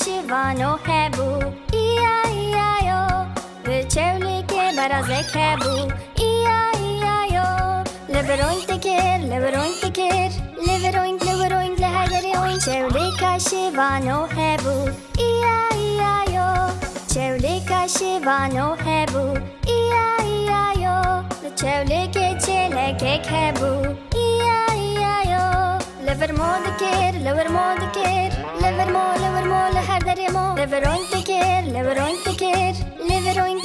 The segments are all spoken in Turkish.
Şivano hebû, iya-iya-yo. Çewlike berazek hebû, iya-iya-yo. Lever oink tekir, lever oink tekir. Lever oink le her derê oink. Çewlike Şivano hebû, iya-iya-yo. Çewlike Şivano hebû, iya-iya-yo. Çewlike çêlek hebû, iya-iya-yo. Lever mo dikir, lever mo dikir. Lever mo le her derê mo. Lever oink tekir, lever oink tekir. Lever oink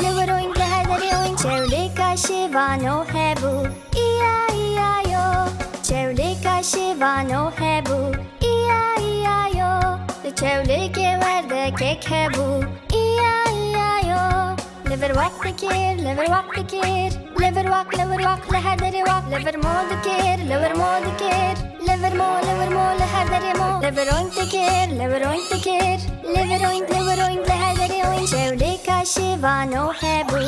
le her derê oink. Çewlike Şivano hebû, iya-iya-yo. Çewlike Şivano hebû, iya-iya-yo. Çewlikê werdek hebû, iya-iya-yo. Lever wak dikir, lever wak dikir. Lever wak le her derê wak. Lever mo dikir, lever mo dikir. Lever mo le her derê mo. Lever oink tekir, lever oink tekir. Lever oink le her derê oink. Çewlike Şivano hebû,